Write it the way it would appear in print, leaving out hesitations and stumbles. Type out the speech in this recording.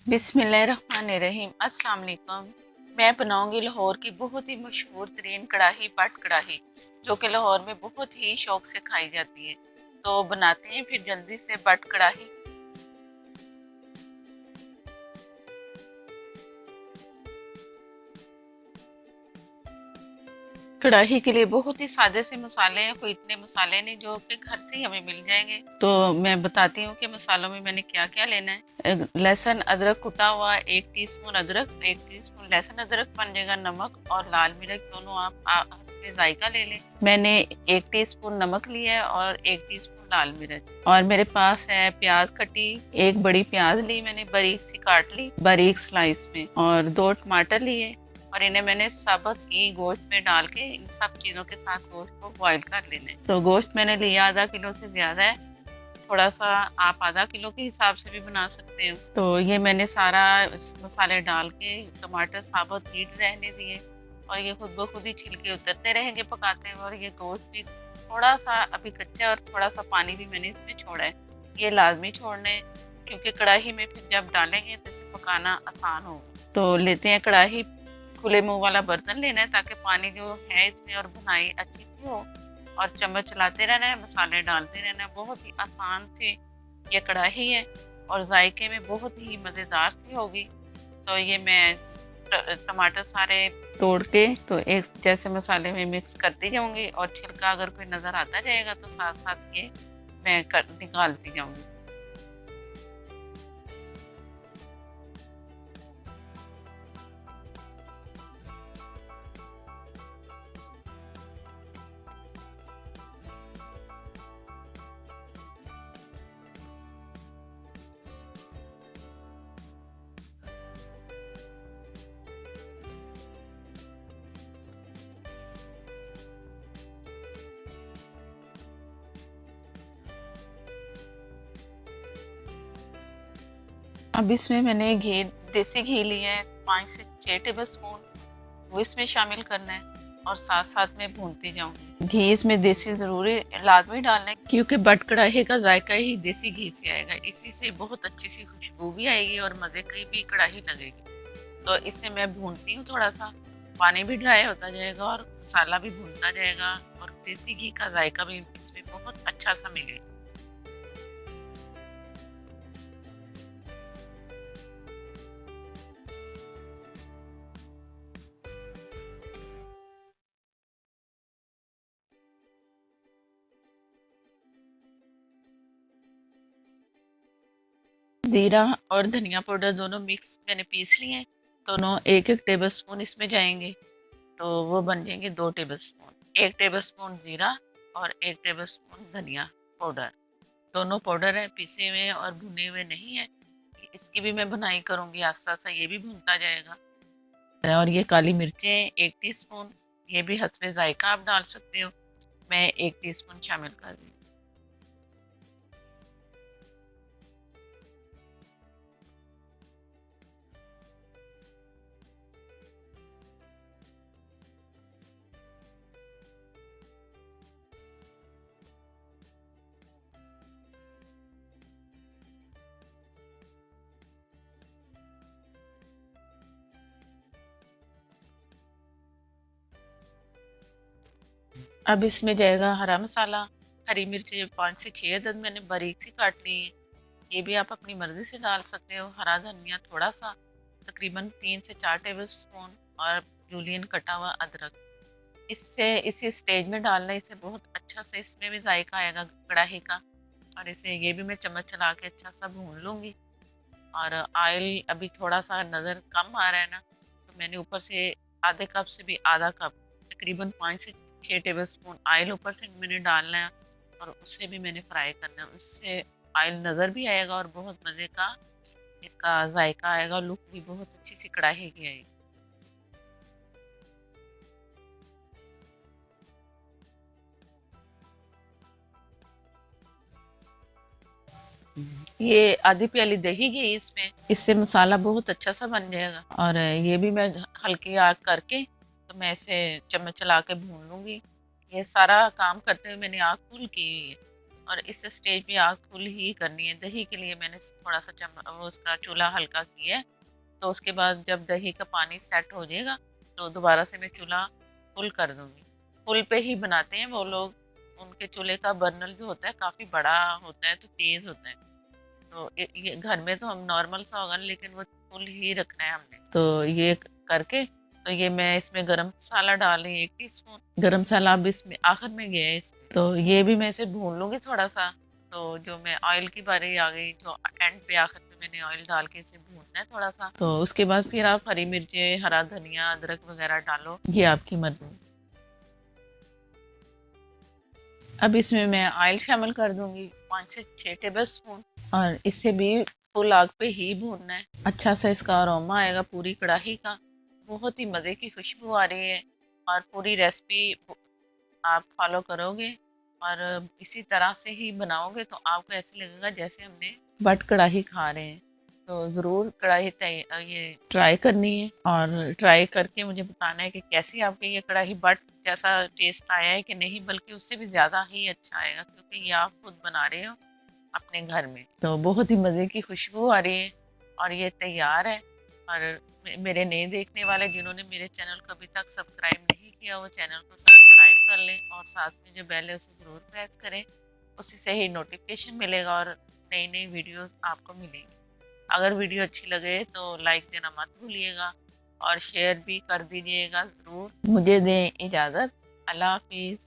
बिस्मिल्लाहिर्रहमानिर्रहीम। अस्सलाम वालेकुम। मैं बनाऊंगी लाहौर की बहुत ही मशहूर तरीन कढ़ाही पट कढ़ाही, जो कि लाहौर में बहुत ही शौक से खाई जाती है। तो बनाते हैं फिर जल्दी से बट कढ़ाही। कढ़ाही के लिए बहुत ही सादे से मसाले हैं, कोई इतने मसाले नहीं, जो कि घर से ही हमें मिल जाएंगे। तो मैं बताती हूँ कि मसालों में मैंने क्या क्या लेना है। लहसुन अदरक कुटा हुआ 1 टीस्पून अदरक, 1 टीस्पून लहसुन अदरक बन जाएगा। नमक और लाल मिर्च दोनों आप में जायका ले लें। मैंने 1 टीस्पून नमक लिया है और 1 टीस्पून लाल मिर्च। और मेरे पास है प्याज कटी, एक बड़ी प्याज ली मैंने, बारीक सी काट ली बारीक स्लाइस में, और 2 टमाटर लिए। और इन्हें मैंने साबुत ही गोश्त में डाल के इन सब चीज़ों के साथ गोश्त को बॉईल कर लेना है। तो गोश्त मैंने लिया आधा किलो से ज़्यादा है, थोड़ा सा आप आधा किलो के हिसाब से भी बना सकते हो। तो ये मैंने सारा मसाले डाल के टमाटर साबुत हीट रहने दिए, और ये खुद ब खुद ही छिलके उतरते रहेंगे पकाते हुए। और ये गोश्त भी थोड़ा सा अभी कच्चा है, और थोड़ा सा पानी भी मैंने इसमें छोड़ा है। ये लाजमी छोड़ना है, क्योंकि कढ़ाई में फिर जब डालेंगे तो इसे पकाना आसान होगा। तो लेते हैं कढ़ाई, खुले मुंह वाला बर्तन लेना है, ताकि पानी जो है इसमें और बुनाई अच्छी सी हो। और चम्मच चलाते रहना है, मसाले डालते रहना है। बहुत ही आसान सी ये कढ़ाई है, और जायके में बहुत ही मज़ेदार सी होगी। तो ये मैं टमाटर सारे तोड़ के तो एक जैसे मसाले में मिक्स करती जाऊंगी, और छिलका अगर कोई नज़र आता जाएगा तो साथ साथ ये मैं निकालती जाऊंगी। अब इसमें मैंने देसी घी लिया है 5 से 6 टेबल स्पून, वो इसमें शामिल करना है, और साथ साथ में भूनती जाऊंगी। घी इसमें देसी जरूरी लाजमी डालना है, क्योंकि बट कढ़ाई का जायका ही देसी घी से आएगा। इसी से बहुत अच्छी सी खुशबू भी आएगी और मजे की भी कढ़ाई लगेगी। तो इसे मैं भूनती हूँ थोड़ा सा, पानी भी ड्राई होता जाएगा और मसाला भी भूनता जाएगा, और देसी घी का जायका भी इसमें बहुत अच्छा सा मिलेगा। जीरा और धनिया पाउडर दोनों मिक्स मैंने पीस लिए हैं। दोनों एक एक टेबल स्पून इसमें जाएंगे, तो वो बन जाएंगे 2 टेबल स्पून। 1 टेबल स्पून जीरा और 1 टेबल स्पून धनिया पाउडर। दोनों पाउडर है, पीसे हुए और भुने हुए नहीं है। इसकी भी मैं भुनाई करूंगी, आस्ता आस्ता ये भी भुनता जाएगा। और ये काली मिर्चें 1 टीस्पून, ये भी हस्बे जायका आप डाल सकते हो। मैं 1 टीस्पून शामिल कर रही हूँ। अब इसमें जाएगा हरा मसाला। हरी मिर्च 5 से 6 अदद मैंने बारीक सी काट ली है, ये भी आप अपनी मर्जी से डाल सकते हो। हरा धनिया थोड़ा सा, तकरीबन 3 से 4 टेबल स्पून। और जूलियन कटा हुआ अदरक, इससे इसी स्टेज में डालना, इससे बहुत अच्छा से इसमें भी जायका आएगा कढ़ाई का। और इसे ये भी मैं चम्मच चला के अच्छा सा भून लूँगी। और ऑयल अभी थोड़ा सा नज़र कम आ रहा है ना, तो मैंने ऊपर से आधे कप से भी आधा कप, तकरीबन 5 से 6 टेबल स्पून ऑयल ऊपर से मैंने डालना है। और उससे भी मैंने फ्राई करना है, उससे ऑयल नज़र भी आएगा और बहुत मज़े का इसका जायका आएगा, लुक भी बहुत अच्छी सी कढ़ाई की आएगी। ये आधी प्याली दही घी इसमें, इससे मसाला बहुत अच्छा सा बन जाएगा। और ये भी मैं हल्की आग करके तो मैं इसे चम्मच चला के भून लूंगी। ये सारा काम करते हुए मैंने आग फुल की हुई है। और इस स्टेज पे आग फुल ही करनी है। दही के लिए मैंने थोड़ा सा उसका चूल्हा हल्का किया है। तो उसके बाद जब दही का पानी सेट हो जाएगा तो दोबारा से मैं चूल्हा फुल कर दूंगी। फुल पे ही बनाते हैं वो लोग, उनके चूल्हे का बर्नल जो होता है काफ़ी बड़ा होता है तो तेज़ होता है। तो ये घर में तो हम नॉर्मल सा होगा, लेकिन वो फुल ही रखना है हमने। तो ये करके तो ये मैं इसमें गरम मसाला डाल रही हूँ 1 टीस्पून। गरम मसाला अब इसमें आखिर में गया है तो ये भी मैं इसे भून लूंगी थोड़ा सा। तो जो मैं ऑयल की बारी आ गई, जो एंड पे आखिर में मैंने ऑयल डाल के इसे भूनना है थोड़ा सा। तो उसके बाद फिर आप हरी मिर्चें, हरा धनिया, अदरक वगैरह डालो, ये आपकी मर्जी। अब इसमें मैं ऑयल शामिल कर दूंगी 5 से 6 टेबल स्पून, और इसे भी फुल आग पे ही भूनना है। अच्छा सा इसका अरोमा आएगा पूरी कढ़ाई का, बहुत ही मज़े की खुशबू आ रही है। और पूरी रेसिपी आप फॉलो करोगे और इसी तरह से ही बनाओगे तो आपको ऐसे लगेगा जैसे हमने बट कढ़ाई खा रहे हैं। तो ज़रूर कढ़ाई ये ट्राई करनी है, और ट्राई करके मुझे बताना है कि कैसी आपकी ये कढ़ाई बट जैसा टेस्ट आया है कि नहीं, बल्कि उससे भी ज़्यादा ही अच्छा आएगा, क्योंकि ये आप खुद बना रहे हो अपने घर में। तो बहुत ही मज़े की खुशबू आ रही है और ये तैयार है। और मेरे नए देखने वाले जिन्होंने मेरे चैनल को अभी तक सब्सक्राइब नहीं किया, वो चैनल को सब्सक्राइब कर लें और साथ में जो बेल है उसे ज़रूर प्रेस करें। उसी से ही नोटिफिकेशन मिलेगा और नई नई वीडियोस आपको मिलेंगी। अगर वीडियो अच्छी लगे तो लाइक देना मत भूलिएगा और शेयर भी कर दीजिएगा ज़रूर। मुझे दें इजाज़त। अल्लाह हाफिज़।